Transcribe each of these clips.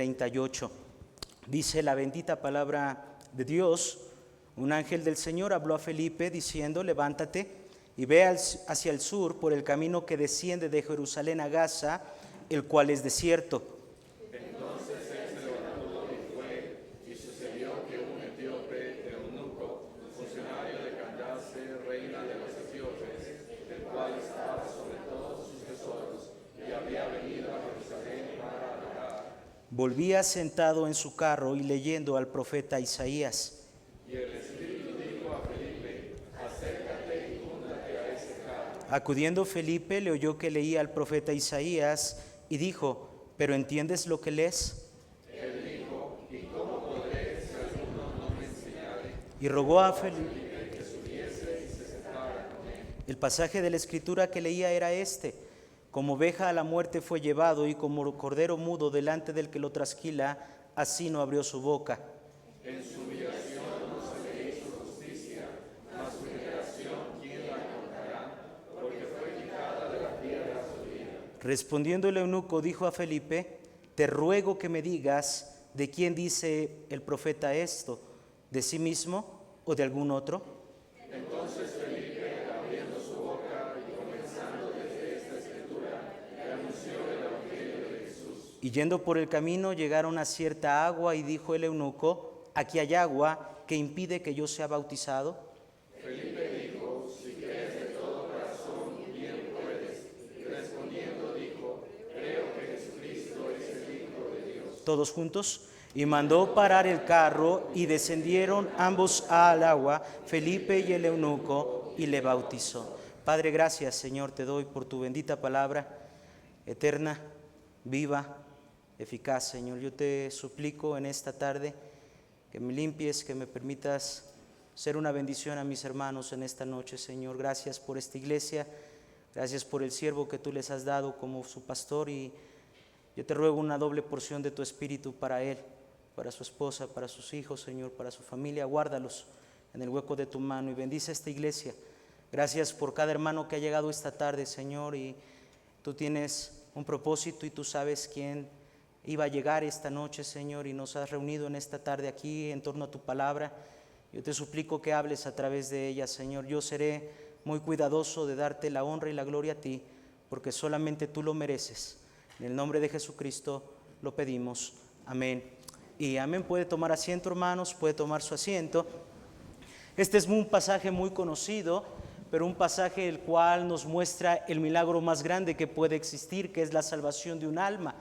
38. Dice la bendita palabra de Dios: un ángel del Señor habló a Felipe diciendo: levántate y ve hacia el sur por el camino que desciende de Jerusalén a Gaza, el cual es desierto. Entonces él se levantó y fue, y sucedió que un etíope eunuco, funcionario de Candace, reina de los etíopes, el cual estaba sobre todos sus tesoros, y había venido a Jerusalén para adorar, volvía sentado en su carro y leyendo al profeta Isaías. y el Espíritu dijo a Felipe: acércate y júntate a ese carro. Acudiendo Felipe, le oyó que leía al profeta Isaías y dijo: ¿pero entiendes lo que lees? Él dijo: ¿y cómo podré si alguno no me enseñare? Y rogó a Felipe. Que subiese y se sentara con él. El pasaje de la escritura que leía era este: como oveja a la muerte fue llevado, y como cordero mudo delante del que lo trasquila, así no abrió su boca. En su humillación no se le hizo justicia, mas su generación, ¿quién la contará? Porque fue quitada de la tierra su vida. Respondiendo el eunuco, dijo a Felipe: te ruego que me digas de quién dice el profeta esto, ¿de sí mismo o de algún otro? Entonces Felipe, abriendo su boca y comenzando desde esta escritura, le anunció el evangelio de Jesús. Y yendo por el camino llegaron a cierta agua, y dijo el eunuco: aquí hay agua, ¿que impide que yo sea bautizado? Felipe dijo: si crees de todo corazón, bien puedes. Y respondiendo dijo: creo que Jesucristo es el Hijo de Dios. Todos juntos. Y mandó parar el carro, y descendieron ambos al agua, Felipe y el eunuco, y le bautizó. Padre, gracias, Señor, te doy por tu bendita palabra, eterna, viva, eficaz, Señor. Yo te suplico en esta tarde que me limpies, que me permitas ser una bendición a mis hermanos en esta noche, Señor. Gracias por esta iglesia, gracias por el siervo que tú les has dado como su pastor, y yo te ruego una doble porción de tu espíritu para él, para su esposa, para sus hijos, Señor, para su familia. Guárdalos en el hueco de tu mano y bendice esta iglesia. Gracias por cada hermano que ha llegado esta tarde, Señor, y tú tienes un propósito y tú sabes quién iba a llegar esta noche, Señor, y nos has reunido en esta tarde aquí en torno a tu palabra. Yo te suplico que hables a través de ella, Señor. Yo seré muy cuidadoso de darte la honra y la gloria a ti, porque solamente tú lo mereces. En el nombre de Jesucristo lo pedimos. Amén. Y amén. Puede tomar asiento, hermanos, puede tomar su asiento. Este es un pasaje muy conocido, pero un pasaje el cual nos muestra el milagro más grande que puede existir, que es la salvación de un alma.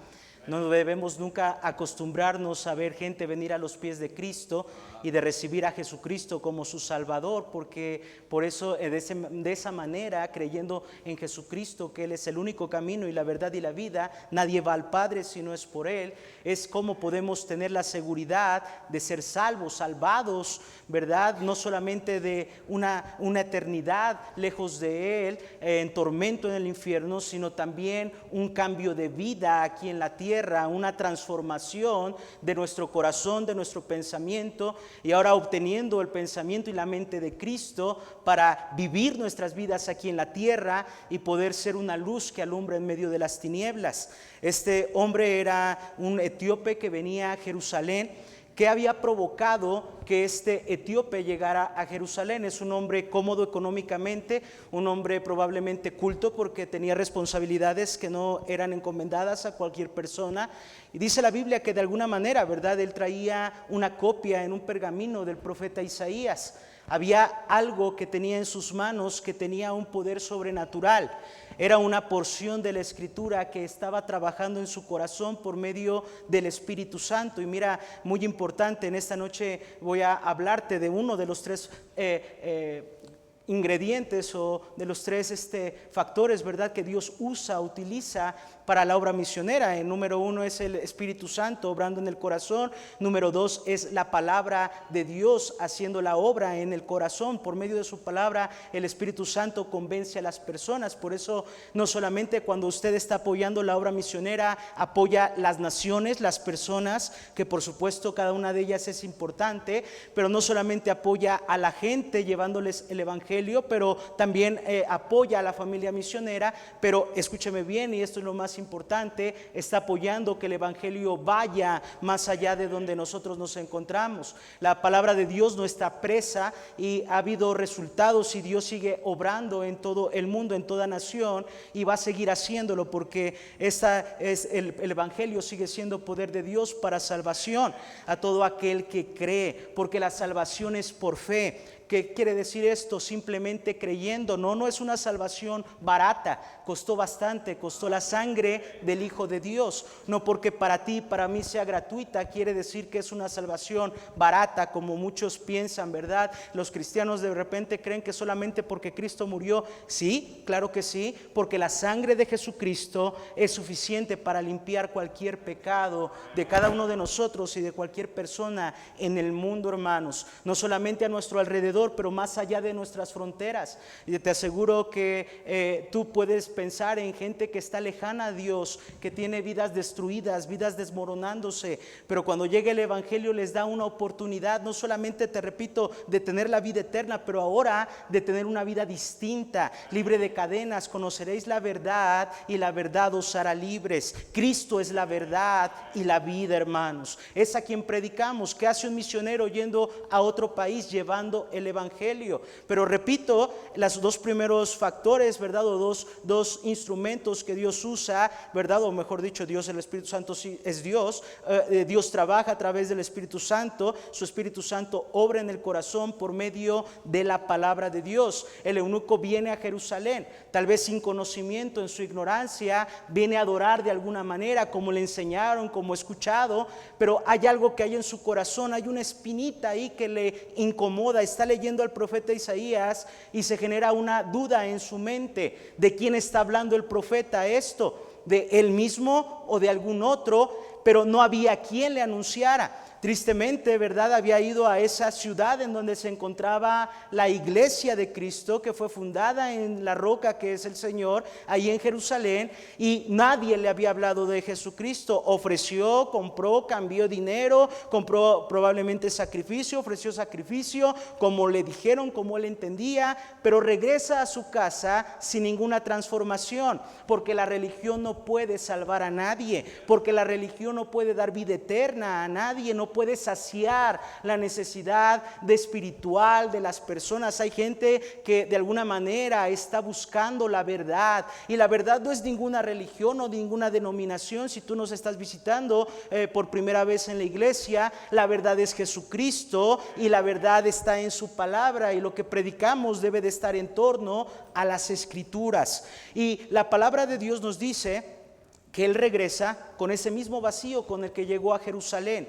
No debemos nunca acostumbrarnos a ver gente venir a los pies de Cristo y de recibir a Jesucristo como su Salvador, porque por eso de esa manera, creyendo en Jesucristo, que Él es el único camino y la verdad y la vida, nadie va al Padre si no es por Él. Es como podemos tener la seguridad de ser salvos, salvados, ¿verdad? No solamente de una eternidad lejos de Él, en tormento en el infierno, sino también un cambio de vida aquí en la tierra, una transformación de nuestro corazón, de nuestro pensamiento, y ahora obteniendo el pensamiento y la mente de Cristo para vivir nuestras vidas aquí en la tierra y poder ser una luz que alumbra en medio de las tinieblas. Este hombre era un etíope que venía a Jerusalén. ¿Qué había provocado que este etíope llegara a Jerusalén? Es un hombre cómodo económicamente, un hombre probablemente culto porque tenía responsabilidades que no eran encomendadas a cualquier persona. Y dice la Biblia que de alguna manera, ¿verdad?, él traía una copia en un pergamino del profeta Isaías. Había algo que tenía en sus manos que tenía un poder sobrenatural. Era una porción de la Escritura que estaba trabajando en su corazón por medio del Espíritu Santo. Y mira, muy importante, en esta noche voy a hablarte de uno de los tres ingredientes o de los tres factores, ¿verdad?, que Dios utiliza para la obra misionera. El número uno es el Espíritu Santo obrando en el corazón. Número dos es la palabra de Dios haciendo la obra en el corazón. Por medio de su palabra, el Espíritu Santo convence a las personas. Por eso, no solamente cuando usted está apoyando la obra misionera, apoya las naciones, las personas, que por supuesto cada una de ellas es importante, pero no solamente apoya a la gente llevándoles el evangelio, pero también apoya a la familia misionera. Pero escúcheme bien, y esto es lo más importante, está apoyando que el evangelio vaya más allá de donde nosotros nos encontramos. La palabra de Dios no está presa y ha habido resultados, y Dios sigue obrando en todo el mundo, en toda nación, y va a seguir haciéndolo, porque el evangelio sigue siendo poder de Dios para salvación a todo aquel que cree, porque la salvación es por fe. ¿Qué quiere decir esto? Simplemente creyendo. No es una salvación barata, costó bastante, costó la sangre del Hijo de Dios. No porque para ti y para mí sea gratuita quiere decir que es una salvación barata, como muchos piensan, ¿verdad? Los cristianos de repente creen que solamente porque Cristo murió. Sí, claro que sí, porque la sangre de Jesucristo es suficiente para limpiar cualquier pecado de cada uno de nosotros y de cualquier persona en el mundo, hermanos. No solamente a nuestro alrededor, pero más allá de nuestras fronteras. Y te aseguro que tú puedes pensar en gente que está lejana a Dios, que tiene vidas destruidas, vidas desmoronándose, pero cuando llega el evangelio les da una oportunidad, no solamente, te repito, de tener la vida eterna, pero ahora de tener una vida distinta, libre de cadenas. Conoceréis la verdad y la verdad os hará libres. Cristo es la verdad y la vida, hermanos. Es a quien predicamos. ¿Qué hace un misionero yendo a otro país llevando el evangelio? Pero repito, los dos primeros factores, ¿verdad? O dos instrumentos que Dios usa, ¿verdad? O mejor dicho, Dios, el Espíritu Santo sí es Dios. Dios trabaja a través del Espíritu Santo. Su Espíritu Santo obra en el corazón por medio de la palabra de Dios. El eunuco viene a Jerusalén, tal vez sin conocimiento, en su ignorancia, viene a adorar de alguna manera, como le enseñaron, como escuchado, pero hay algo que hay en su corazón, hay una espinita ahí que le incomoda. Está leyendo al profeta Isaías y se genera una duda en su mente. ¿De quién está hablando el profeta esto? ¿De él mismo o de algún otro? Pero no había quien le anunciara. Tristemente, ¿verdad? Había ido a esa ciudad en donde se encontraba la iglesia de Cristo, que fue fundada en la roca que es el Señor, ahí en Jerusalén, y nadie le había hablado de Jesucristo. Ofreció, compró, cambió dinero, compró probablemente sacrificio, ofreció sacrificio, como le dijeron, como él entendía, pero regresa a su casa sin ninguna transformación, porque la religión no puede salvar a nadie, porque la religión no puede dar vida eterna a nadie, no puede saciar la necesidad espiritual de las personas. Hay gente que de alguna manera está buscando la verdad, y la verdad no es ninguna religión o ninguna denominación. Si tú nos estás visitando por primera vez en la iglesia, la verdad es Jesucristo, y la verdad está en su palabra, y lo que predicamos debe de estar en torno a las Escrituras. Y la palabra de Dios nos dice que él regresa con ese mismo vacío con el que llegó a Jerusalén.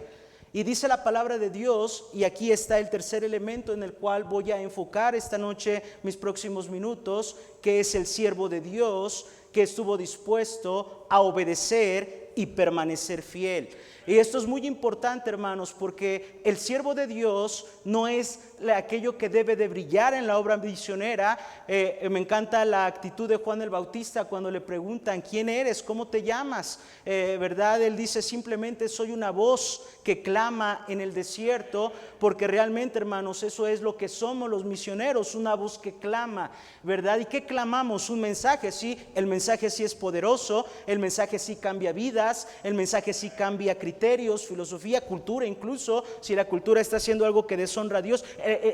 Y dice la palabra de Dios, y aquí está el tercer elemento en el cual voy a enfocar esta noche mis próximos minutos, que es el siervo de Dios que estuvo dispuesto a obedecer y permanecer fiel. Y esto es muy importante, hermanos, porque el siervo de Dios no es aquello que debe de brillar en la obra misionera. Me encanta la actitud de Juan el Bautista cuando le preguntan: ¿quién eres? ¿Cómo te llamas? ¿Verdad? Él dice simplemente: soy una voz que clama en el desierto, porque realmente, hermanos, eso es lo que somos los misioneros, una voz que clama, ¿verdad? ¿Y qué clamamos? Un mensaje, sí, el mensaje sí es poderoso, el mensaje sí cambia vidas, el mensaje sí cambia criterios, filosofía, cultura. Incluso si la cultura está haciendo algo que deshonra a Dios,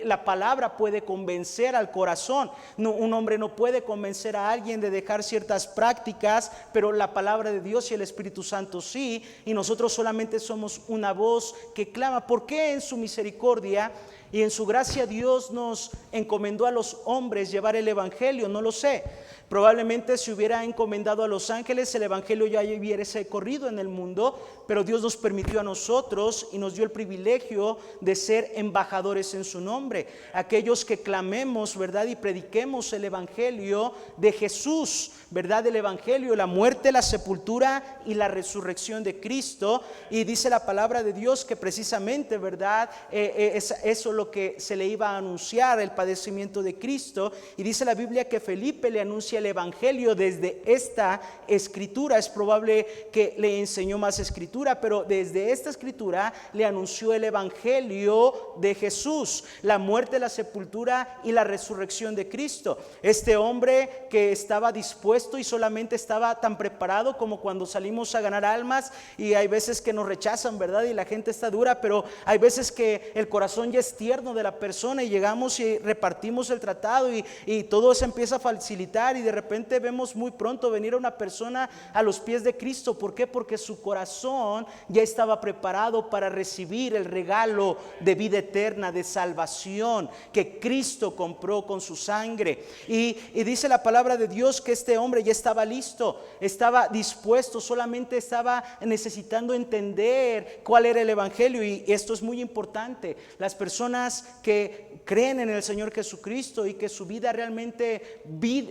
la palabra puede convencer al corazón. No, un hombre no puede convencer a alguien de dejar ciertas prácticas, pero la palabra de Dios y el Espíritu Santo sí, y nosotros solamente somos una voz que clama. ¿Por qué en su misericordia y en su gracia Dios nos encomendó a los hombres llevar el evangelio? No lo sé. Probablemente si hubiera encomendado a los ángeles, el evangelio ya hubiese corrido en el mundo, pero Dios nos permitió a nosotros y nos dio el privilegio de ser embajadores en su nombre. Aquellos que clamemos, ¿verdad? Y prediquemos el evangelio de Jesús, ¿verdad? El evangelio, la muerte, la sepultura y la resurrección de Cristo. Y dice la palabra de Dios que precisamente, ¿verdad? Es eso lo que se le iba a anunciar, el padecimiento de Cristo. Y dice la Biblia que Felipe le anuncia el evangelio desde esta escritura. Es probable que que le enseñó más escritura, pero desde esta escritura le anunció el evangelio de Jesús, la muerte, la sepultura y la resurrección de Cristo. Este hombre que estaba dispuesto y solamente estaba tan preparado como cuando salimos a ganar almas, y hay veces que nos rechazan, ¿verdad? Y la gente está dura, pero hay veces que el corazón ya es tierno de la persona y llegamos y repartimos el tratado y todo se empieza a facilitar, y de repente vemos muy pronto venir a una persona a los pies de Cristo. ¿Por qué? Porque su corazón ya estaba preparado para recibir el regalo de vida eterna, de salvación que Cristo compró con su sangre. Y dice la palabra de Dios que este hombre ya estaba listo, estaba dispuesto, solamente estaba necesitando entender cuál era el evangelio. Y esto es muy importante: las personas que creen en el Señor Jesucristo y que su vida realmente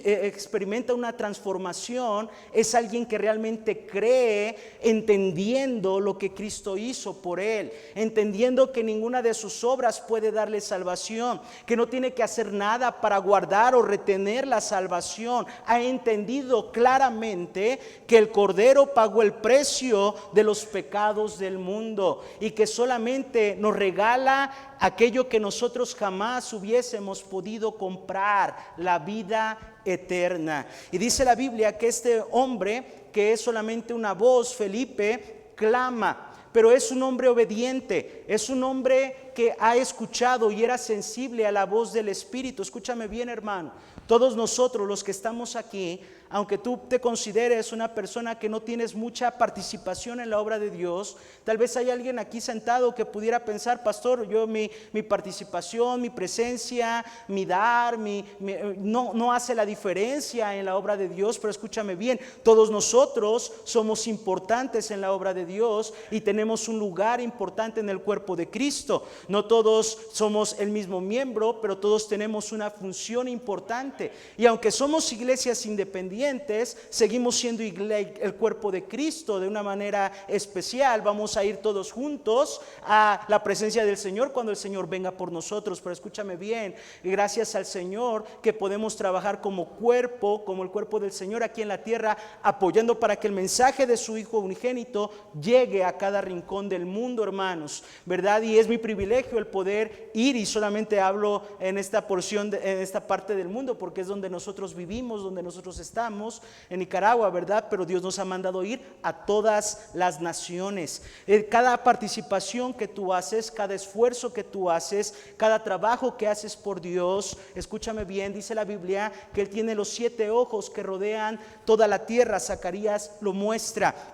experimenta una transformación, es alguien que realmente cree, entendiendo lo que Cristo hizo por él, entendiendo que ninguna de sus obras puede darle salvación, que no tiene que hacer nada para guardar o retener la salvación. Ha entendido claramente que el Cordero pagó el precio de los pecados del mundo y que solamente nos regala aquello que nosotros jamás hubiésemos podido comprar, la vida eterna. Y dice la Biblia que este hombre, que es solamente una voz, Felipe, clama, pero es un hombre obediente, es un hombre que ha escuchado y era sensible a la voz del Espíritu. Escúchame bien, hermano, todos nosotros los que estamos aquí, aunque tú te consideres una persona que no tienes mucha participación en la obra de Dios, tal vez hay alguien aquí sentado que pudiera pensar: pastor, yo mi participación, mi presencia, mi dar, no hace la diferencia en la obra de Dios. Pero escúchame bien, todos nosotros somos importantes en la obra de Dios y tenemos un lugar importante en el cuerpo de Cristo. No todos somos el mismo miembro, pero todos tenemos una función importante. Y aunque somos iglesias independientes, seguimos siendo el cuerpo de Cristo de una manera especial. Vamos a ir todos juntos a la presencia del Señor cuando el Señor venga por nosotros. Pero escúchame bien, gracias al Señor que podemos trabajar como cuerpo, como el cuerpo del Señor aquí en la tierra, apoyando para que el mensaje de su Hijo unigénito llegue a cada rincón del mundo, hermanos, ¿verdad? Y es mi privilegio el poder ir, y solamente hablo en esta porción, en esta parte del mundo, porque es donde nosotros vivimos, donde nosotros estamos, en Nicaragua, ¿verdad? Pero Dios nos ha mandado ir a todas las naciones. Cada participación que tú haces, cada esfuerzo que tú haces, cada trabajo que haces por Dios, escúchame bien, dice la Biblia que Él tiene los 7 ojos que rodean toda la tierra. Zacarías lo muestra.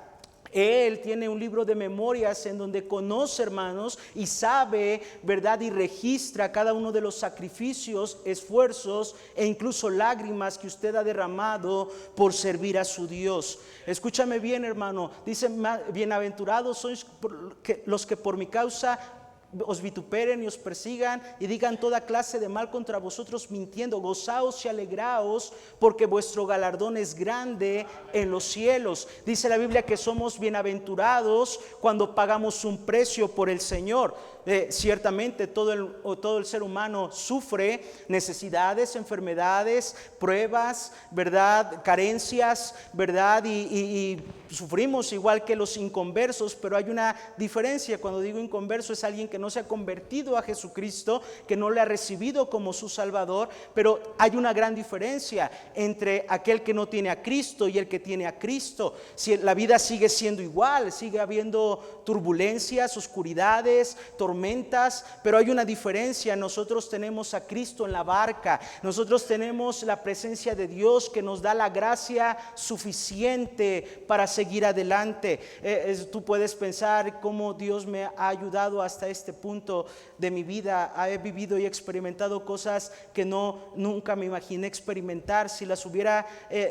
Él tiene un libro de memorias en donde conoce, hermanos, y sabe, ¿verdad? Y registra cada uno de los sacrificios, esfuerzos e incluso lágrimas que usted ha derramado por servir a su Dios. Escúchame bien, hermano, dice: bienaventurados sois los que por mi causa os vituperen y os persigan y digan toda clase de mal contra vosotros mintiendo. Gozaos y alegraos, porque vuestro galardón es grande en los cielos. Dice la Biblia que somos bienaventurados cuando pagamos un precio por el Señor. Ciertamente todo el ser humano sufre necesidades, enfermedades, pruebas, ¿verdad? Carencias, ¿verdad? Y sufrimos igual que los inconversos, pero hay una diferencia. Cuando digo inconverso, es alguien que no se ha convertido a Jesucristo, que no le ha recibido como su Salvador. Pero hay una gran diferencia entre aquel que no tiene a Cristo y el que tiene a Cristo. Si la vida sigue siendo igual, sigue habiendo turbulencias, oscuridades, tormentas, pero hay una diferencia. Nosotros tenemos a Cristo en la barca, nosotros tenemos la presencia de Dios que nos da la gracia suficiente para seguir adelante. Tú puedes pensar cómo Dios me ha ayudado hasta este punto de mi vida. He vivido y experimentado cosas que nunca me imaginé experimentar. Si las hubiera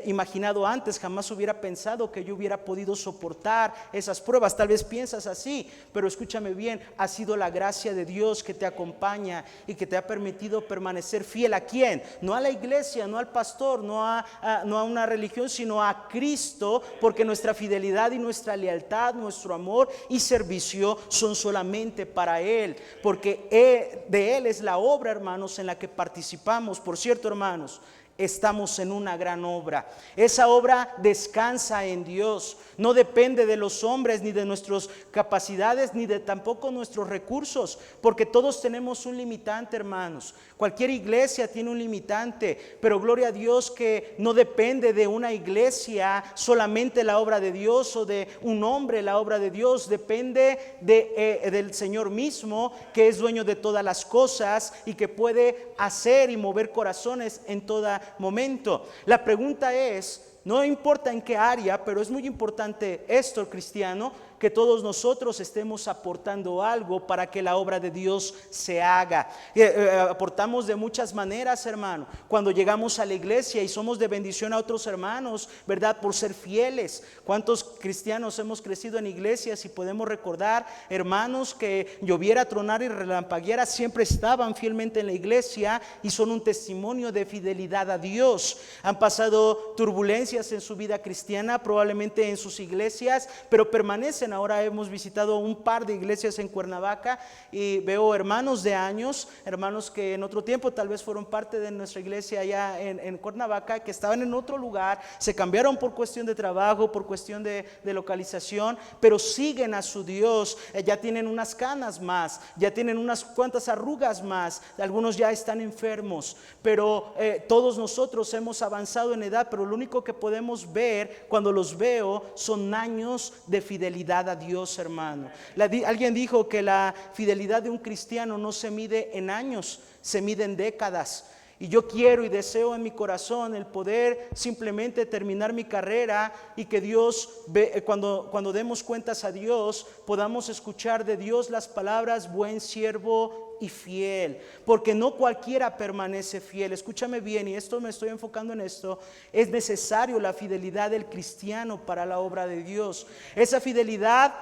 imaginado antes, jamás hubiera pensado que yo hubiera podido soportar esas pruebas. Tal vez piensas así, pero escúchame bien, ha sido la gracia de Dios que te acompaña y que te ha permitido permanecer fiel. ¿A quién? No a la iglesia, no al pastor, no a una religión, sino a Cristo, porque nuestra fidelidad y nuestra lealtad, nuestro amor y servicio son solamente para Él, porque de Él es la obra, hermanos, en la que participamos. Por cierto, hermanos, estamos en una gran obra. Esa obra descansa en Dios, no depende de los hombres, ni de nuestras capacidades, ni de tampoco nuestros recursos, porque todos tenemos un limitante, hermanos. Cualquier iglesia tiene un limitante, pero gloria a Dios que no depende de una iglesia solamente la obra de Dios o de un hombre la obra de Dios, depende del Señor mismo, que es dueño de todas las cosas y que puede hacer y mover corazones en todo momento. La pregunta es, no importa en qué área, pero es muy importante esto, cristiano, que todos nosotros estemos aportando algo para que la obra de Dios se haga. Aportamos de muchas maneras, hermano. Cuando llegamos a la iglesia y somos de bendición a otros hermanos, ¿verdad? Por ser fieles. ¿Cuántos cristianos hemos crecido en iglesias y podemos recordar hermanos que lloviera, tronara y relampagueara, siempre estaban fielmente en la iglesia y son un testimonio de fidelidad a Dios? Han pasado turbulencias en su vida cristiana, probablemente en sus iglesias, pero permanecen. Ahora hemos visitado un par de iglesias en Cuernavaca y veo hermanos de años, hermanos que en otro tiempo tal vez fueron parte de nuestra iglesia allá en Cuernavaca, que estaban en otro lugar, se cambiaron por cuestión de trabajo, por cuestión de localización, pero siguen a su Dios. Ya tienen unas canas más, ya tienen unas cuantas arrugas más, algunos ya están enfermos, pero todos nosotros hemos avanzado en edad, pero lo único que podemos ver cuando los veo son años de fidelidad a Dios, hermano. Alguien dijo que la fidelidad de un cristiano no se mide en años, se mide en décadas. Y yo quiero y deseo en mi corazón el poder simplemente terminar mi carrera y que Dios, cuando demos cuentas a Dios, podamos escuchar de Dios las palabras buen siervo y fiel, porque no cualquiera permanece fiel. Escúchame bien, y esto me estoy enfocando en esto. Es necesario la fidelidad del cristiano para la obra de Dios. Esa fidelidad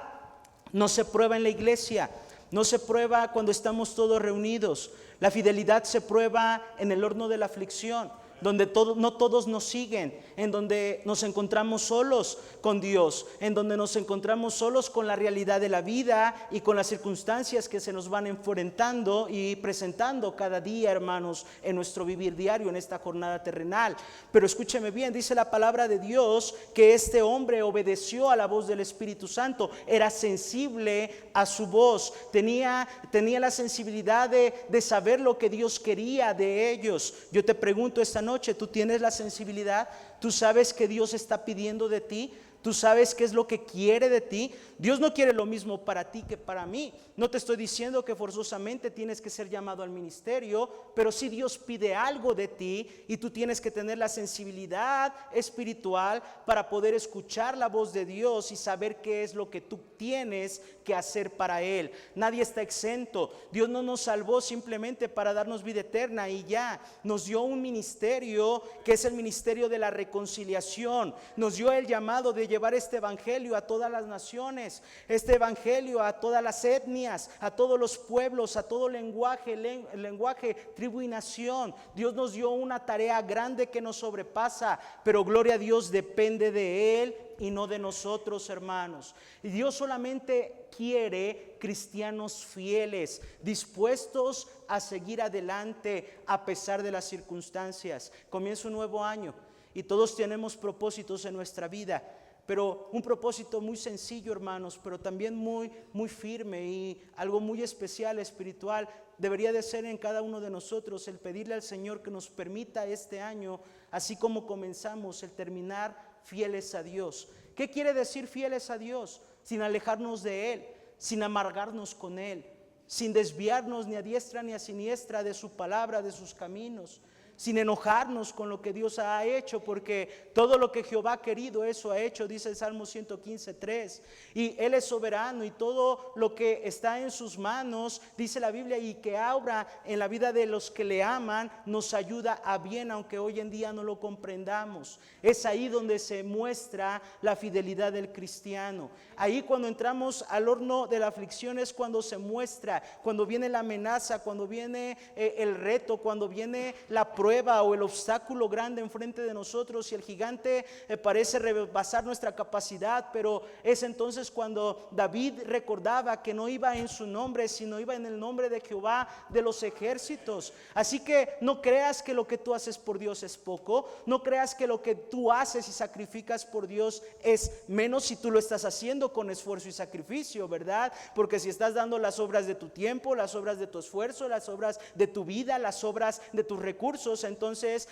no se prueba en la iglesia, no se prueba cuando estamos todos reunidos. La fidelidad se prueba en el horno de la aflicción, donde no todos nos siguen, en donde nos encontramos solos con Dios, en donde nos encontramos solos con la realidad de la vida y con las circunstancias que se nos van enfrentando y presentando cada día, hermanos, en nuestro vivir diario, en esta jornada terrenal. Pero escúcheme bien, dice la palabra de Dios que este hombre obedeció a la voz del Espíritu Santo, era sensible a su voz, tenía la sensibilidad de saber lo que Dios quería de ellos. Yo te pregunto esta noche, ¿tú tienes la sensibilidad? ¿Tú sabes qué Dios está pidiendo de ti? ¿Tú sabes qué es lo que quiere de ti? Dios no quiere lo mismo para ti que para mí. No te estoy diciendo que forzosamente tienes que ser llamado al ministerio, pero sí Dios pide algo de ti y tú tienes que tener la sensibilidad espiritual para poder escuchar la voz de Dios y saber qué es lo que tú tienes que hacer para Él. Nadie está exento. Dios no nos salvó simplemente para darnos vida eterna y ya. Nos dio un ministerio que es el ministerio de la reconciliación. Nos dio el llamado de llevar este evangelio a todas las naciones, este evangelio a todas las etnias, a todos los pueblos, a todo lenguaje, tribu y nación. Dios nos dio una tarea grande que nos sobrepasa, pero gloria a Dios, depende de Él y no de nosotros, hermanos. Y Dios solamente quiere cristianos fieles, dispuestos a seguir adelante a pesar de las circunstancias. Comienza un nuevo año y todos tenemos propósitos en nuestra vida, pero un propósito muy sencillo, hermanos, pero también muy firme y algo muy especial, espiritual, debería de ser en cada uno de nosotros el pedirle al Señor que nos permita este año, así como comenzamos, el terminar fieles a Dios. ¿Qué quiere decir fieles a Dios? Sin alejarnos de Él, sin amargarnos con Él, sin desviarnos ni a diestra ni a siniestra de su palabra, de sus caminos, sin enojarnos con lo que Dios ha hecho, porque todo lo que Jehová ha querido, eso ha hecho, dice el Salmo 115:3, y Él es soberano y todo lo que está en sus manos, dice la Biblia, y que obra en la vida de los que le aman, nos ayuda a bien, aunque hoy en día no lo comprendamos. Es ahí donde se muestra la fidelidad del cristiano. Ahí cuando entramos al horno de la aflicción es cuando se muestra, cuando viene la amenaza, cuando viene el reto, cuando viene la prueba, prueba o el obstáculo grande enfrente de nosotros y el gigante parece rebasar nuestra capacidad, pero es entonces cuando David recordaba que no iba en su nombre, sino iba en el nombre de Jehová de los ejércitos. Así que no creas que lo que tú haces por Dios es poco, no creas que lo que tú haces y sacrificas por Dios es menos si tú lo estás haciendo con esfuerzo y sacrificio, ¿verdad? Porque si estás dando las obras de tu tiempo, las obras de tu esfuerzo, las obras de tu vida, las obras de tus recursos, entonces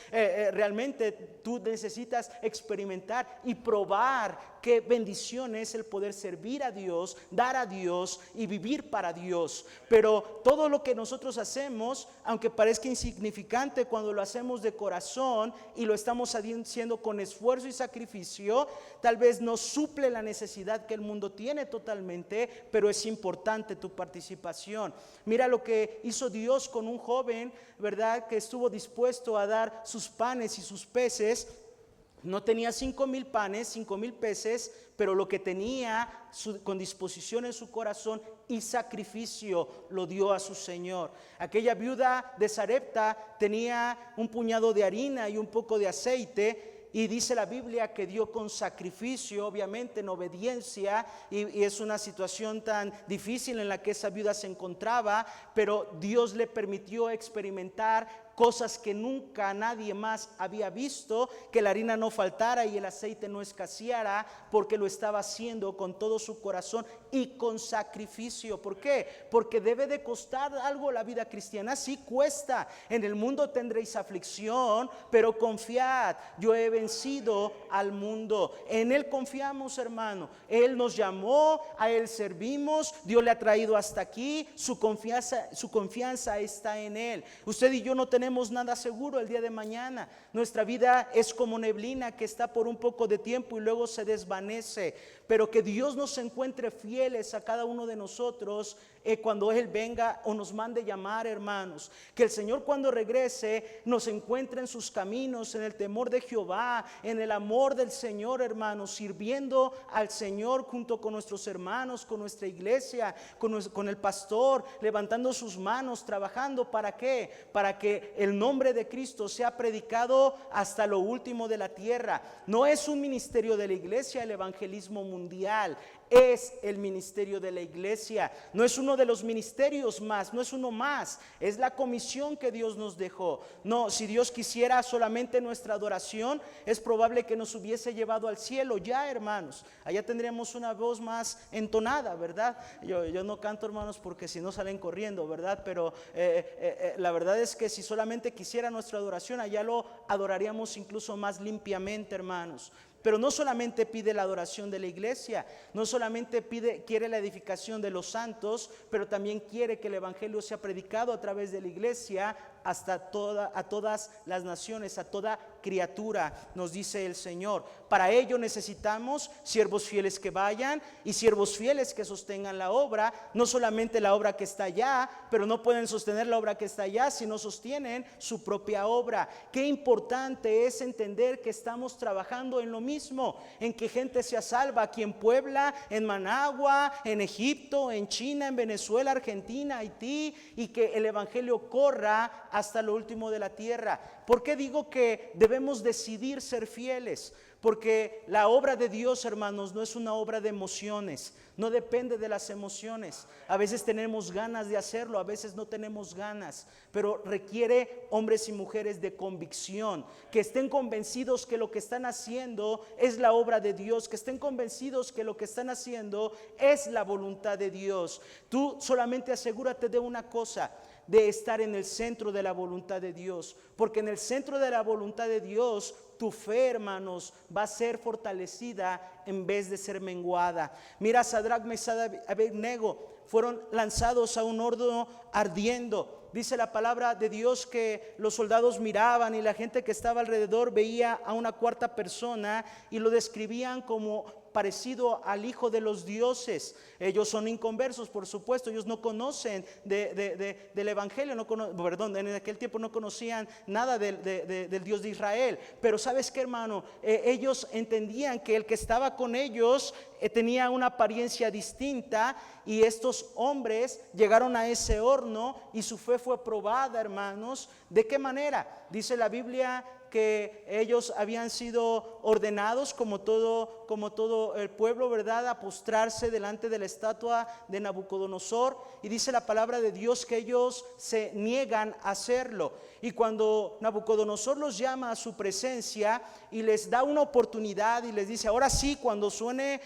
realmente tú necesitas experimentar y probar qué bendición es el poder servir a Dios, dar a Dios y vivir para Dios. Pero todo lo que nosotros hacemos, aunque parezca insignificante, cuando lo hacemos de corazón y lo estamos haciendo con esfuerzo y sacrificio, tal vez no suple la necesidad que el mundo tiene totalmente, pero es importante tu participación. Mira lo que hizo Dios con un joven, ¿verdad?, que estuvo dispuesto a dar sus panes y sus peces. No tenía 5,000 panes, 5,000 peces, pero lo que tenía con disposición en su corazón y sacrificio lo dio a su Señor. Aquella viuda de Sarepta tenía un puñado de harina y un poco de aceite, y dice la Biblia que dio con sacrificio, obviamente en obediencia, y es una situación tan difícil en la que esa viuda se encontraba, pero Dios le permitió experimentar cosas que nunca nadie más había visto, que la harina no faltara y el aceite no escaseara, porque lo estaba haciendo con todo su corazón y con sacrificio. ¿Por qué? Porque debe de costar algo la vida cristiana. Sí cuesta. En el mundo tendréis aflicción, pero confiad, yo he vencido al mundo. En Él confiamos, hermano. Él nos llamó, a Él servimos, Dios le ha traído hasta aquí, su confianza está en Él. Usted y yo no tenemos nada seguro el día de mañana. Nuestra vida es como neblina que está por un poco de tiempo y luego se desvanece. Pero que Dios nos encuentre fieles a cada uno de nosotros cuando Él venga o nos mande llamar, hermanos. Que el Señor cuando regrese nos encuentre en sus caminos, en el temor de Jehová, en el amor del Señor, hermanos, sirviendo al Señor junto con nuestros hermanos, con nuestra iglesia, con el pastor, levantando sus manos, trabajando. ¿Para qué? Para que el nombre de Cristo sea predicado hasta lo último de la tierra. No es un ministerio de la iglesia el evangelismo mundial, es el ministerio de la iglesia. No es uno de los ministerios más, no es uno más, es la comisión que Dios nos dejó. No, si Dios quisiera solamente nuestra adoración, es probable que nos hubiese llevado al cielo ya, hermanos. Allá tendríamos una voz más entonada, ¿verdad? Yo no canto, hermanos, porque si no salen corriendo, ¿verdad? Pero la verdad es que si solamente quisiera nuestra adoración, allá lo adoraríamos incluso más limpiamente, hermanos. Pero no solamente pide la adoración de la iglesia, no solamente quiere la edificación de los santos, pero también quiere que el evangelio sea predicado a través de la iglesia a todas las naciones, a toda criatura, nos dice el Señor. Para ello necesitamos siervos fieles que vayan y siervos fieles que sostengan la obra, no solamente la obra que está allá, pero no pueden sostener la obra que está allá si no sostienen su propia obra. Qué importante es entender que estamos trabajando en lo mismo, en que gente sea salva aquí en Puebla, en Managua, en Egipto, en China, en Venezuela, Argentina, Haití, y que el evangelio corra hasta lo último de la tierra. ¿Por qué digo que debemos decidir ser fieles? Porque la obra de Dios, hermanos, no es una obra de emociones, no depende de las emociones. A veces tenemos ganas de hacerlo, a veces no tenemos ganas, pero requiere hombres y mujeres de convicción, que estén convencidos que lo que están haciendo es la obra de Dios, que estén convencidos que lo que están haciendo es la voluntad de Dios. Tú solamente asegúrate de una cosa: de estar en el centro de la voluntad de Dios, porque en el centro de la voluntad de Dios tu fe, hermanos, va a ser fortalecida en vez de ser menguada. Mira, Sadrach, Mesach y Abednego fueron lanzados a un horno ardiendo. Dice la palabra de Dios que los soldados miraban y la gente que estaba alrededor veía a una cuarta persona y lo describían como parecido al hijo de los dioses. Ellos son inconversos, por supuesto, ellos no conocen del evangelio, en aquel tiempo no conocían nada del Dios de Israel. Pero ¿sabes qué, hermano? Ellos entendían que el que estaba con ellos tenía una apariencia distinta, y estos hombres llegaron a ese horno y su fe fue probada, hermanos. ¿De qué manera? Dice la Biblia que ellos habían sido ordenados como todo el pueblo, ¿verdad?, a postrarse delante de la estatua de Nabucodonosor, y dice la palabra de Dios que ellos se niegan a hacerlo. Y cuando Nabucodonosor los llama a su presencia y les da una oportunidad y les dice: ahora sí, cuando suene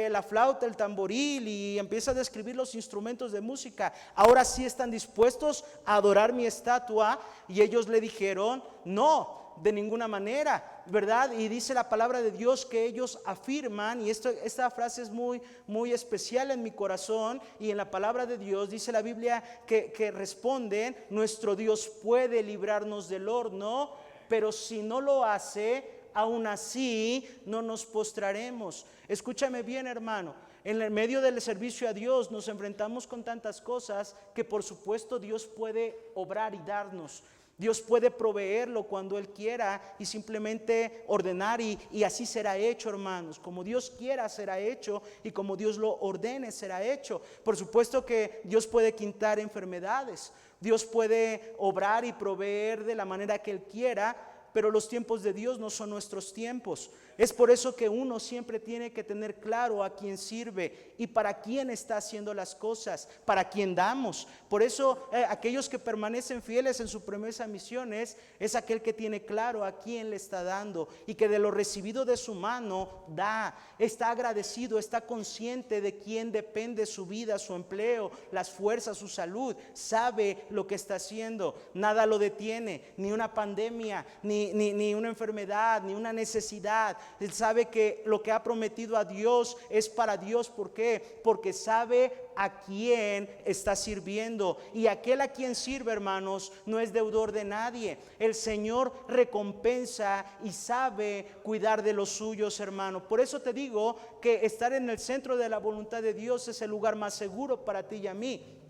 la flauta, el tamboril, y empieza a describir los instrumentos de música, ahora sí están dispuestos a adorar mi estatua. Y ellos le dijeron: no, de ninguna manera, ¿verdad? Y dice la palabra de Dios que ellos afirman, y esta frase es muy especial en mi corazón y en la palabra de Dios. Dice la Biblia que responden: nuestro Dios puede librarnos del horno, pero si no lo hace, aún así no nos postraremos. Escúchame bien, hermano. En el medio del servicio a Dios nos enfrentamos con tantas cosas que por supuesto Dios puede obrar y darnos. Dios puede proveerlo cuando Él quiera y simplemente ordenar, y así será hecho, hermanos. Como Dios quiera será hecho, y como Dios lo ordene será hecho. Por supuesto que Dios puede quitar enfermedades, Dios puede obrar y proveer de la manera que Él quiera, pero los tiempos de Dios no son nuestros tiempos. Es por eso que uno siempre tiene que tener claro a quién sirve y para quién está haciendo las cosas, para quién damos. Por eso aquellos que permanecen fieles en su promesa misión es aquel que tiene claro a quién le está dando, y que de lo recibido de su mano da, está agradecido, está consciente de quién depende su vida, su empleo, las fuerzas, su salud. Sabe lo que está haciendo, nada lo detiene, ni una pandemia, ni una enfermedad, ni una necesidad. Él sabe que lo que ha prometido a Dios es para Dios. ¿Por qué? Porque sabe a quién está sirviendo, y aquel a quien sirve, hermanos, no es deudor de nadie. El Señor recompensa y sabe cuidar de los suyos, hermano. Por eso te digo que estar en el centro de la voluntad de Dios es el lugar más seguro para ti y a mí.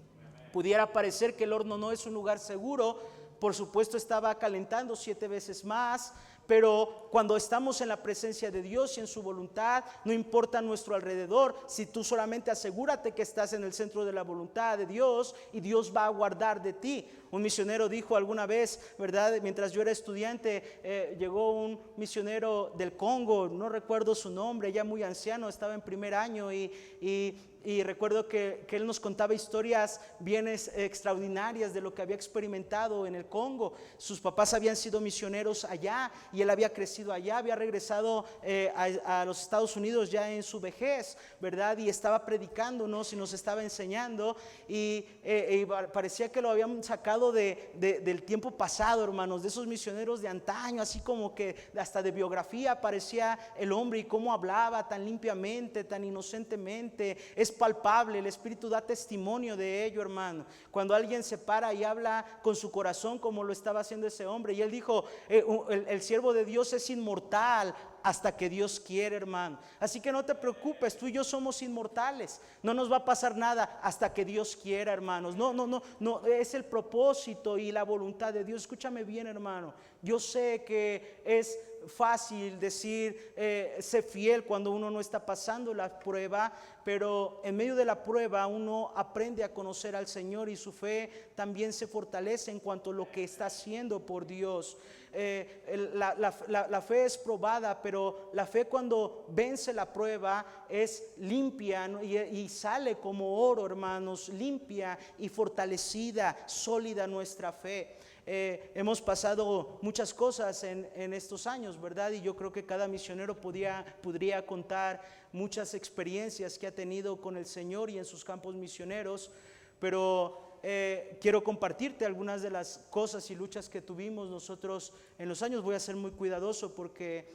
Pudiera parecer que el horno no es un lugar seguro. Por supuesto, estaba calentando 7 veces más, pero cuando estamos en la presencia de Dios y en su voluntad, no importa nuestro alrededor. Si tú solamente asegúrate que estás en el centro de la voluntad de Dios, y Dios va a guardar de ti. Un misionero dijo alguna vez, ¿verdad? Mientras yo era estudiante, llegó un misionero del Congo, no recuerdo su nombre, ya muy anciano, estaba en primer año, y recuerdo que él nos contaba historias bien extraordinarias de lo que había experimentado en el Congo. Sus papás habían sido misioneros allá, y él había crecido allá, había regresado a los Estados Unidos ya en su vejez, ¿verdad? Y estaba predicándonos y nos estaba enseñando, y parecía que lo habían sacado del tiempo pasado, hermanos, de esos misioneros de antaño, así como que hasta de biografía parecía el hombre, y cómo hablaba tan limpiamente, tan inocentemente. Es palpable, el Espíritu da testimonio de ello, hermano. Cuando alguien se para y habla con su corazón como lo estaba haciendo ese hombre, y él dijo, el siervo de Dios es inmortal hasta que Dios quiere, hermano. Así que no te preocupes, tú y yo somos inmortales, no nos va a pasar nada hasta que Dios quiera, hermanos. No, es el propósito y la voluntad de Dios. Escúchame bien, hermano. Yo sé que es fácil decir sé fiel cuando uno no está pasando la prueba, pero en medio de la prueba uno aprende a conocer al Señor, y su fe también se fortalece en cuanto a lo que está haciendo por Dios. La fe es probada, pero la fe, cuando vence la prueba, es limpia, ¿no? y sale como oro, hermanos, limpia y fortalecida, sólida nuestra fe. Hemos pasado muchas cosas en estos años, ¿verdad? Y yo creo que cada misionero podría contar muchas experiencias que ha tenido con el Señor y en sus campos misioneros, pero quiero compartirte algunas de las cosas y luchas que tuvimos nosotros en los años. Voy a ser muy cuidadoso porque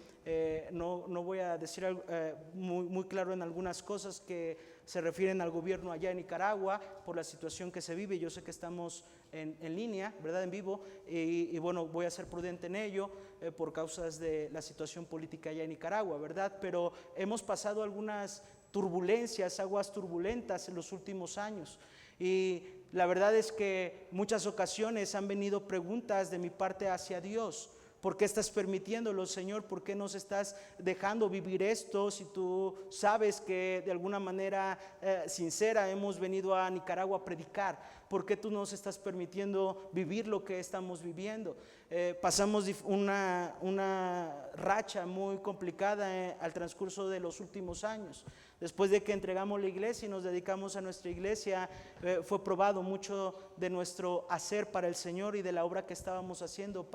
no voy a decir muy claro en algunas cosas que se refieren al gobierno allá en Nicaragua por la situación que se vive. Yo sé que estamos en línea, ¿verdad? En vivo, y bueno, voy a ser prudente en ello por causas de la situación política allá en Nicaragua, ¿verdad? Pero hemos pasado algunas turbulencias, aguas turbulentas en los últimos años. Y la verdad es que muchas ocasiones han venido preguntas de mi parte hacia Dios. ¿Por qué estás permitiéndolo, Señor? ¿Por qué nos estás dejando vivir esto? Si tú sabes que de alguna manera sincera hemos venido a Nicaragua a predicar, ¿por qué tú nos estás permitiendo vivir lo que estamos viviendo? Pasamos una racha muy complicada al transcurso de los últimos años. Después de que entregamos la iglesia y nos dedicamos a nuestra iglesia, fue probado mucho de nuestro hacer para el Señor y de la obra que estábamos haciendo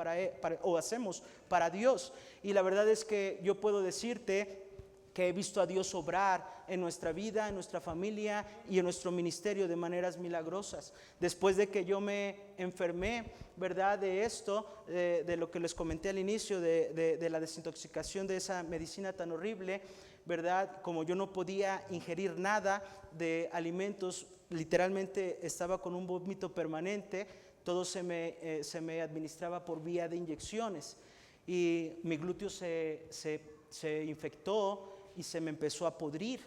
o hacemos para Dios. Y la verdad es que yo puedo decirte que he visto a Dios obrar en nuestra vida, en nuestra familia y en nuestro ministerio de maneras milagrosas. Después de que yo me enfermé, ¿verdad? De esto, de lo que les comenté al inicio, de la desintoxicación de esa medicina tan horrible, ¿verdad? Como yo no podía ingerir nada de alimentos, literalmente estaba con un vómito permanente, todo se me administraba por vía de inyecciones y mi glúteo se infectó y se me empezó a podrir.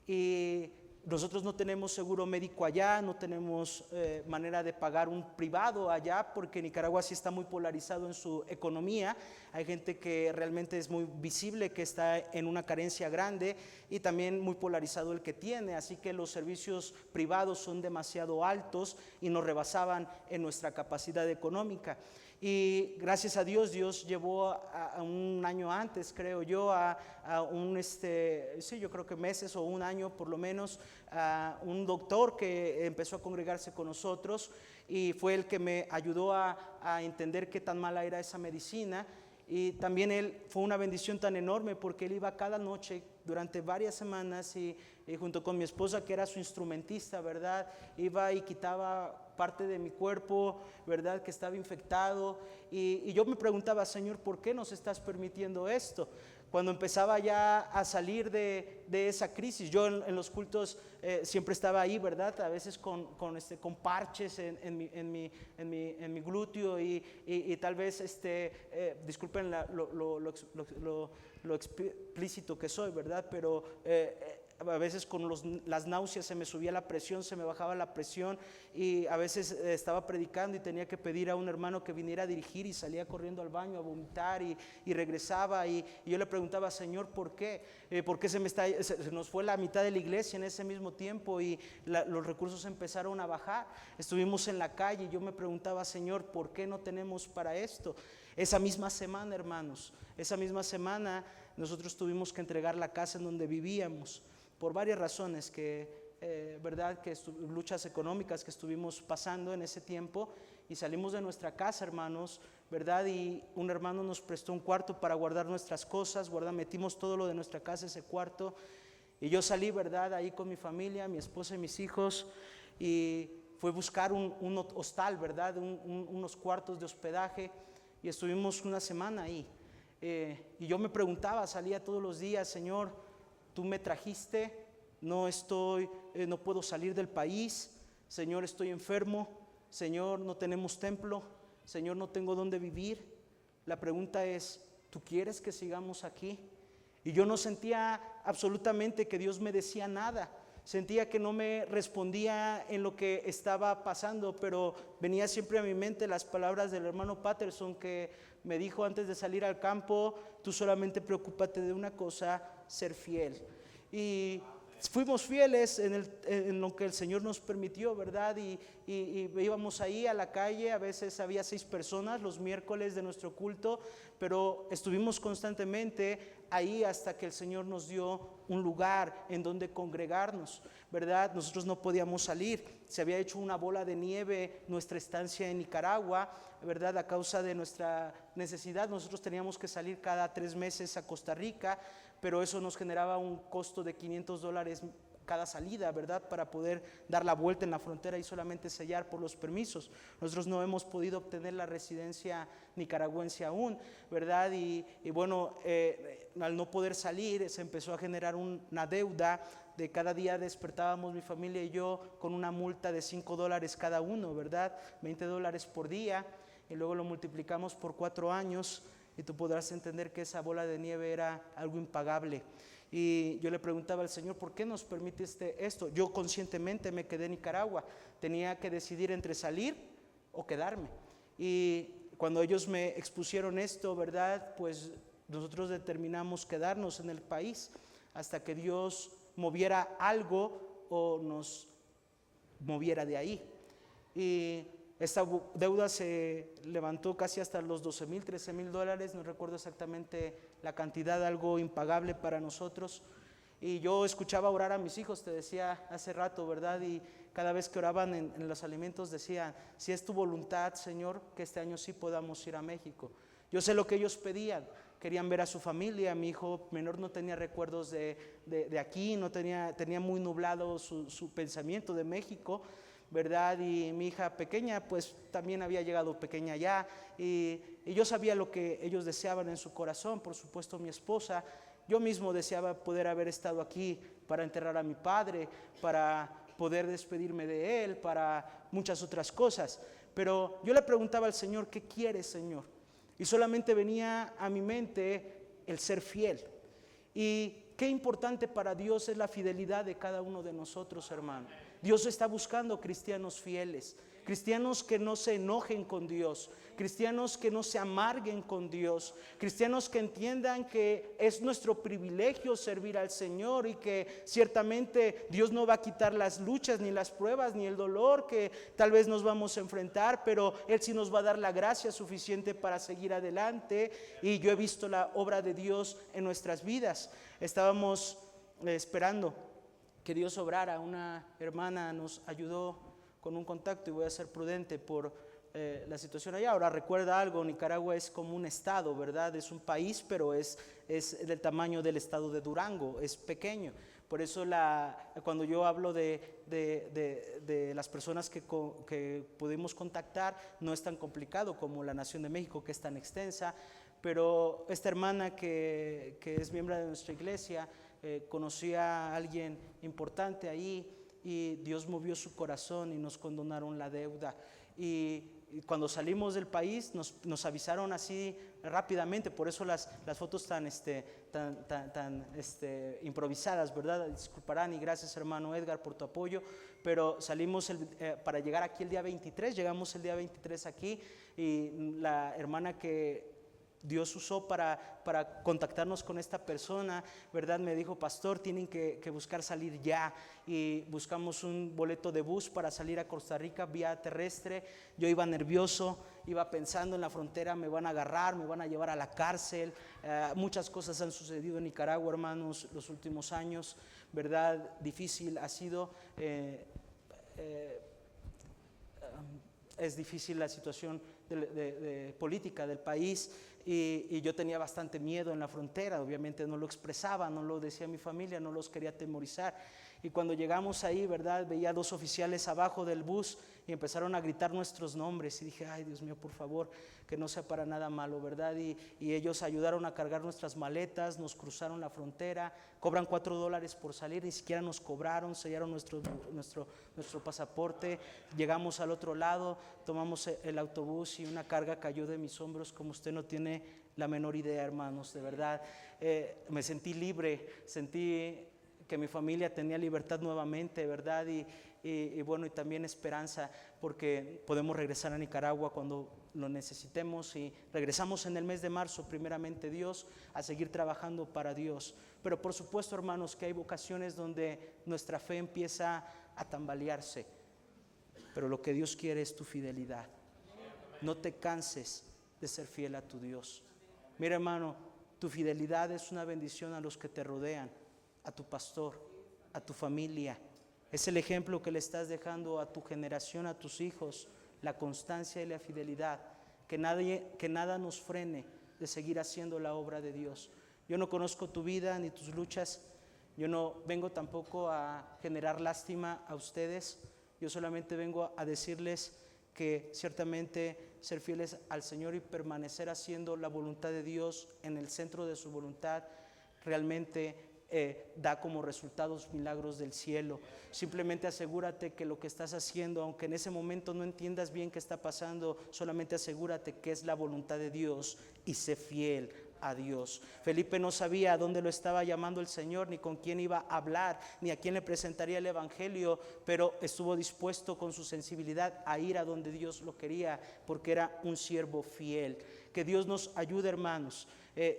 Y nosotros no tenemos seguro médico allá, no tenemos manera de pagar un privado allá, porque Nicaragua sí está muy polarizado en su economía. Hay gente que realmente es muy visible que está en una carencia grande y también muy polarizado el que tiene, así que los servicios privados son demasiado altos y nos rebasaban en nuestra capacidad económica. Y gracias a Dios, Dios llevó a un año antes, creo yo, yo creo que meses o un año por lo menos, a un doctor que empezó a congregarse con nosotros y fue el que me ayudó a entender qué tan mala era esa medicina. Y también él fue una bendición tan enorme porque él iba cada noche durante varias semanas y junto con mi esposa, que era su instrumentista, ¿verdad? Iba y quitaba parte de mi cuerpo, ¿verdad? Que estaba infectado. Y yo me preguntaba, Señor, ¿por qué nos estás permitiendo esto? Cuando empezaba ya a salir de esa crisis, yo en los cultos siempre estaba ahí, ¿verdad? A veces con parches en mi glúteo y tal vez, disculpen lo explícito que soy, ¿verdad? Pero a veces con las náuseas se me subía la presión, se me bajaba la presión y a veces estaba predicando y tenía que pedir a un hermano que viniera a dirigir y salía corriendo al baño a vomitar y regresaba y yo le preguntaba, Señor, ¿por qué? ¿Por qué se nos fue la mitad de la iglesia en ese mismo tiempo y los recursos empezaron a bajar? Estuvimos en la calle y yo me preguntaba, Señor, ¿por qué no tenemos para esto? Esa misma semana, hermanos, esa misma semana nosotros tuvimos que entregar la casa en donde vivíamos por varias razones verdad, luchas económicas que estuvimos pasando en ese tiempo y salimos de nuestra casa, hermanos, verdad, y un hermano nos prestó un cuarto para guardar nuestras cosas, metimos todo lo de nuestra casa ese cuarto y yo salí, verdad, ahí con mi familia, mi esposa y mis hijos y fue buscar un hostal, verdad, unos cuartos de hospedaje y estuvimos una semana ahí y yo me preguntaba, salía todos los días, Señor, tú me trajiste, no puedo salir del país, Señor, estoy enfermo, Señor, no tenemos templo, Señor, no tengo dónde vivir. La pregunta es, ¿tú quieres que sigamos aquí? Y yo no sentía absolutamente que Dios me decía nada, sentía que no me respondía en lo que estaba pasando, pero venía siempre a mi mente las palabras del hermano Patterson que me dijo antes de salir al campo, tú solamente preocúpate de una cosa, ser fiel. Y fuimos fieles en lo que el Señor nos permitió, ¿verdad? Y íbamos ahí a la calle, a veces había 6 personas los miércoles de nuestro culto, pero estuvimos constantemente ahí hasta que el Señor nos dio un lugar en donde congregarnos, ¿verdad? Nosotros no podíamos salir, se había hecho una bola de nieve nuestra estancia en Nicaragua, ¿verdad? A causa de nuestra necesidad, nosotros teníamos que salir cada 3 meses a Costa Rica, pero eso nos generaba un costo de $500 cada salida, ¿verdad? Para poder dar la vuelta en la frontera y solamente sellar por los permisos. Nosotros no hemos podido obtener la residencia nicaragüense aún, ¿verdad? Y bueno, al no poder salir se empezó a generar una deuda de cada día despertábamos mi familia y yo con una multa de $5 cada uno, ¿verdad? $20 por día, y luego lo multiplicamos por 4 años y tú podrás entender que esa bola de nieve era algo impagable. Y yo le preguntaba al Señor, ¿por qué nos permite esto? Yo conscientemente me quedé en Nicaragua, tenía que decidir entre salir o quedarme. Y cuando ellos me expusieron esto, ¿verdad? Pues nosotros determinamos quedarnos en el país hasta que Dios moviera algo o nos moviera de ahí. Y esta deuda se levantó casi hasta los $12,000, $13,000, no recuerdo exactamente la cantidad, algo impagable para nosotros. Y yo escuchaba orar a mis hijos, te decía hace rato, ¿verdad? Y cada vez que oraban en los alimentos decían, si es tu voluntad, Señor, que este año sí podamos ir a México. Yo sé lo que ellos pedían, querían ver a su familia. Mi hijo menor no tenía recuerdos de aquí, tenía muy nublado su pensamiento de México, ¿verdad? Y mi hija pequeña pues también había llegado pequeña ya, y yo sabía lo que ellos deseaban en su corazón. Por supuesto mi esposa, yo mismo deseaba poder haber estado aquí para enterrar a mi padre, para poder despedirme de él, para muchas otras cosas. Pero yo le preguntaba al Señor, ¿qué quieres, Señor? Y solamente venía a mi mente el ser fiel. Y qué importante para Dios es la fidelidad de cada uno de nosotros, hermano. Dios está buscando cristianos fieles, cristianos que no se enojen con Dios, cristianos que no se amarguen con Dios, cristianos que entiendan que es nuestro privilegio servir al Señor y que ciertamente Dios no va a quitar las luchas, ni las pruebas, ni el dolor que tal vez nos vamos a enfrentar, pero Él sí nos va a dar la gracia suficiente para seguir adelante. Y yo he visto la obra de Dios en nuestras vidas. Estábamos esperando que Dios obrara. Una hermana nos ayudó con un contacto, y voy a ser prudente por la situación allá. Ahora recuerda algo, Nicaragua es como un estado, ¿verdad? Es un país, pero es del tamaño del estado de Durango, es pequeño. Por eso cuando yo hablo de las personas que pudimos contactar, no es tan complicado como la Nación de México, que es tan extensa. Pero esta hermana que es miembro de nuestra iglesia, conocía a alguien importante ahí, y Dios movió su corazón y nos condonaron la deuda. Y cuando salimos del país nos avisaron así rápidamente. Por eso las fotos tan improvisadas, ¿verdad? Disculparán, y gracias hermano Edgar por tu apoyo. Pero salimos para llegar aquí el día 23, llegamos el día 23 aquí, y la hermana que Dios usó para contactarnos con esta persona, ¿verdad? Me dijo, pastor, tienen que buscar salir ya. Y buscamos un boleto de bus para salir a Costa Rica vía terrestre. Yo iba nervioso, iba pensando en la frontera, me van a agarrar, me van a llevar a la cárcel. Muchas cosas han sucedido en Nicaragua, hermanos, los últimos años, ¿verdad? Difícil ha sido. Es difícil la situación de política del país, y yo tenía bastante miedo en la frontera. Obviamente no lo expresaba, no lo decía a mi familia, no los quería atemorizar. Y cuando llegamos ahí, ¿verdad? Veía 2 oficiales abajo del bus y empezaron a gritar nuestros nombres, y dije, ay Dios mío, por favor, que no sea para nada malo, ¿verdad? Y ellos ayudaron a cargar nuestras maletas, nos cruzaron la frontera, cobran $4 por salir, ni siquiera nos cobraron, sellaron nuestro pasaporte. Llegamos al otro lado, tomamos el autobús y una carga cayó de mis hombros como usted no tiene la menor idea, hermanos, de verdad. Me sentí libre, sentí que mi familia tenía libertad nuevamente, ¿verdad? Y bueno, y también esperanza, porque podemos regresar a Nicaragua cuando lo necesitemos, y regresamos en el mes de marzo, primeramente Dios, a seguir trabajando para Dios. Pero por supuesto, hermanos, que hay vocaciones donde nuestra fe empieza a tambalearse, pero lo que Dios quiere es tu fidelidad. No te canses de ser fiel a tu Dios. Mira, hermano, tu fidelidad es una bendición a los que te rodean, a tu pastor, a tu familia. Es el ejemplo que le estás dejando a tu generación, a tus hijos, la constancia y la fidelidad. Que nada nos frene de seguir haciendo la obra de Dios. Yo no conozco tu vida ni tus luchas. Yo no vengo tampoco a generar lástima a ustedes. Yo solamente vengo a decirles que ciertamente ser fieles al Señor y permanecer haciendo la voluntad de Dios en el centro de su voluntad realmente da como resultados milagros del cielo. Simplemente asegúrate que lo que estás haciendo, aunque en ese momento no entiendas bien qué está pasando, solamente asegúrate que es la voluntad de Dios y sé fiel a Dios. Felipe no sabía a dónde lo estaba llamando el Señor, ni con quién iba a hablar, ni a quién le presentaría el evangelio, pero estuvo dispuesto con su sensibilidad a ir a donde Dios lo quería, porque era un siervo fiel. Que Dios nos ayude, hermanos.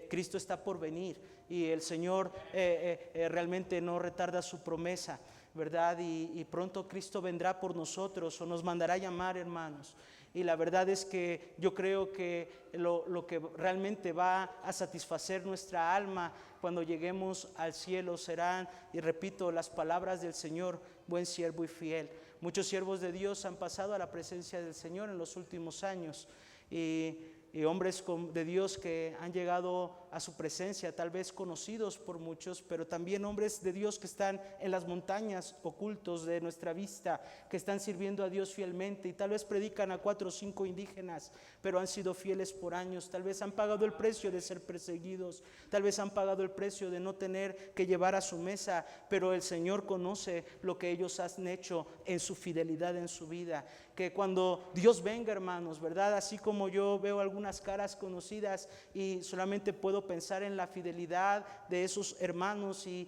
Cristo está por venir y el Señor realmente no retarda su promesa, ¿verdad? Y pronto Cristo vendrá por nosotros o nos mandará llamar, hermanos. Y la verdad es que yo creo que lo que realmente va a satisfacer nuestra alma cuando lleguemos al cielo serán, y repito, las palabras del Señor: buen siervo y fiel. Muchos siervos de Dios han pasado a la presencia del Señor en los últimos años y hombres de Dios que han llegado a su presencia, tal vez conocidos por muchos, pero también hombres de Dios que están en las montañas, ocultos de nuestra vista, que están sirviendo a Dios fielmente y tal vez predican a 4 o 5 indígenas, pero han sido fieles por años. Tal vez han pagado el precio de ser perseguidos, tal vez han pagado el precio de no tener que llevar a su mesa, pero el Señor conoce lo que ellos han hecho en su fidelidad en su vida. Que cuando Dios venga, hermanos, ¿verdad? Así como yo veo algunas caras conocidas y solamente puedo pensar en la fidelidad de esos hermanos y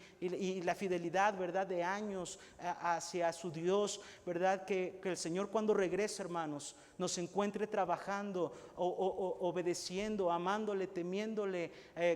la fidelidad, ¿verdad?, de años hacia su Dios, ¿verdad? Que el Señor cuando regrese, hermanos, nos encuentre trabajando, obedeciendo, amándole, temiéndole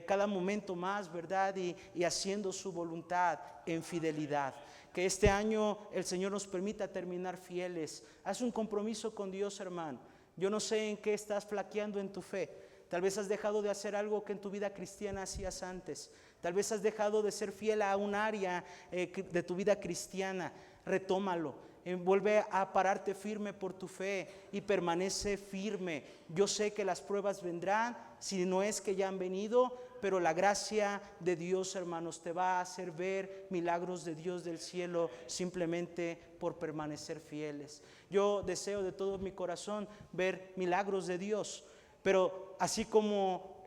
cada momento más, ¿verdad? Y haciendo su voluntad en fidelidad. Que este año el Señor nos permita terminar fieles. Haz un compromiso con Dios, hermano. Yo no sé en qué estás flaqueando en tu fe. Tal vez has dejado de hacer algo que en tu vida cristiana hacías antes. Tal vez has dejado de ser fiel a un área de tu vida cristiana. Retómalo. Vuelve a pararte firme por tu fe y permanece firme. Yo sé que las pruebas vendrán, si no es que ya han venido, pero la gracia de Dios, hermanos, te va a hacer ver milagros de Dios del cielo simplemente por permanecer fieles. Yo deseo de todo mi corazón ver milagros de Dios, pero así como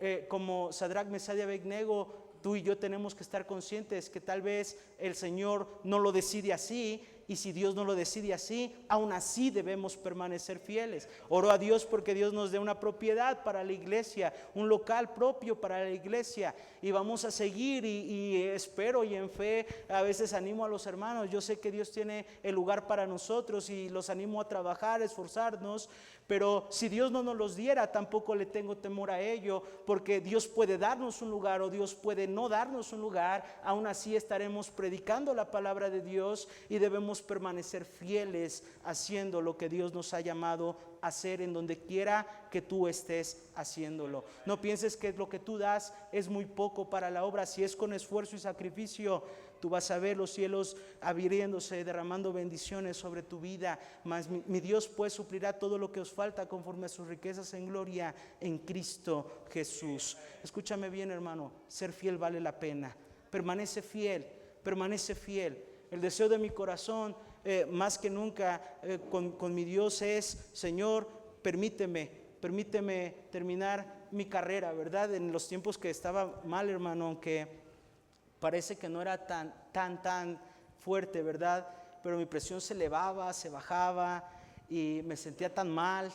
Sadrach, Mesach y Abednego, tú y yo tenemos que estar conscientes que tal vez el Señor no lo decide así, y si Dios no lo decide así, aún así debemos permanecer fieles. Oro a Dios porque Dios nos dé una propiedad para la iglesia, un local propio para la iglesia, y vamos a seguir y espero y en fe a veces animo a los hermanos. Yo sé que Dios tiene el lugar para nosotros y los animo a trabajar, a esforzarnos, pero si Dios no nos los diera, tampoco le tengo temor a ello, porque Dios puede darnos un lugar o Dios puede no darnos un lugar. Aún así estaremos predicando la palabra de Dios y debemos permanecer fieles haciendo lo que Dios nos ha llamado a hacer en donde quiera que tú estés haciéndolo. No pienses que lo que tú das es muy poco para la obra. Si es con esfuerzo y sacrificio, tú vas a ver los cielos abriéndose, derramando bendiciones sobre tu vida. Mas mi Dios pues suplirá todo lo que os falta conforme a sus riquezas en gloria en Cristo Jesús. Escúchame bien, hermano, ser fiel vale la pena. Permanece fiel, permanece fiel. El deseo de mi corazón, más que nunca, con mi Dios es: Señor, permíteme terminar mi carrera, ¿verdad? En los tiempos que estaba mal, hermano, aunque parece que no era tan fuerte, ¿verdad? Pero mi presión se elevaba, se bajaba y me sentía tan mal.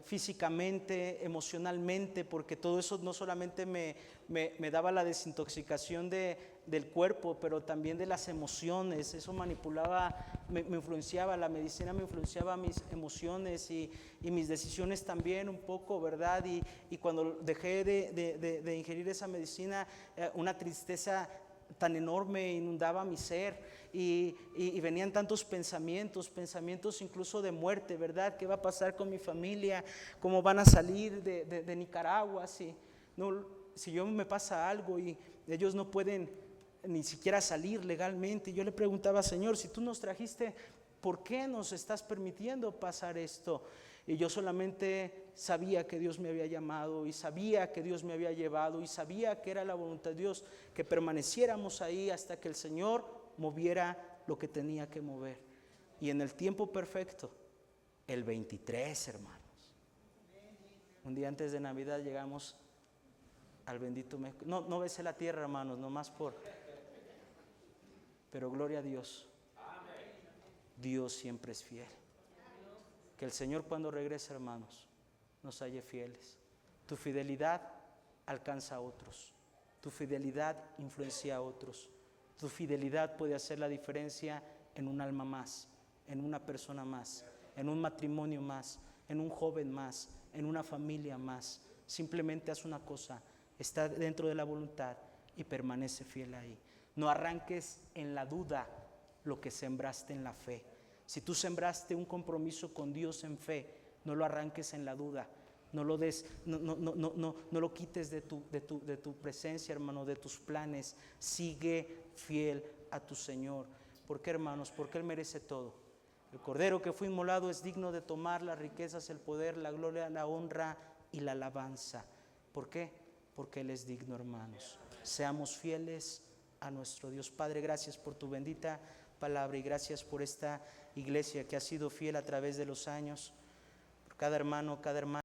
Físicamente, emocionalmente, porque todo eso no solamente me daba la desintoxicación del cuerpo, pero también de las emociones. Eso manipulaba, me influenciaba, la medicina me influenciaba mis emociones y mis decisiones también un poco, ¿verdad? Y cuando dejé de ingerir esa medicina, una tristeza tan enorme inundaba mi ser y venían tantos pensamientos incluso de muerte, ¿verdad? ¿Qué va a pasar con mi familia? ¿Cómo van a salir de Nicaragua? Si yo me pasa algo y ellos no pueden ni siquiera salir legalmente. Yo le preguntaba: Señor, si tú nos trajiste, ¿por qué nos estás permitiendo pasar esto? Y yo solamente sabía que Dios me había llamado y sabía que Dios me había llevado y sabía que era la voluntad de Dios que permaneciéramos ahí hasta que el Señor moviera lo que tenía que mover. Y en el tiempo perfecto, el 23, hermanos, un día antes de Navidad llegamos al bendito México. No besé la tierra, hermanos, nomás Pero gloria a Dios, Dios siempre es fiel. Que el Señor cuando regrese, hermanos, nos halle fieles. Tu fidelidad alcanza a otros. Tu fidelidad influencia a otros. Tu fidelidad puede hacer la diferencia en un alma más, en una persona más, en un matrimonio más, en un joven más, en una familia más. Simplemente haz una cosa, está dentro de la voluntad y permanece fiel ahí. No arranques en la duda lo que sembraste en la fe. Si tú sembraste un compromiso con Dios en fe, no lo arranques en la duda. No lo lo quites de tu presencia, hermano, de tus planes. Sigue fiel a tu Señor. ¿Por qué, hermanos? Porque Él merece todo. El Cordero que fue inmolado es digno de tomar las riquezas, el poder, la gloria, la honra y la alabanza. ¿Por qué? Porque Él es digno, hermanos. Seamos fieles a nuestro Dios. Padre, gracias por tu bendita palabra y gracias por esta iglesia que ha sido fiel a través de los años. Por cada hermano, cada hermana.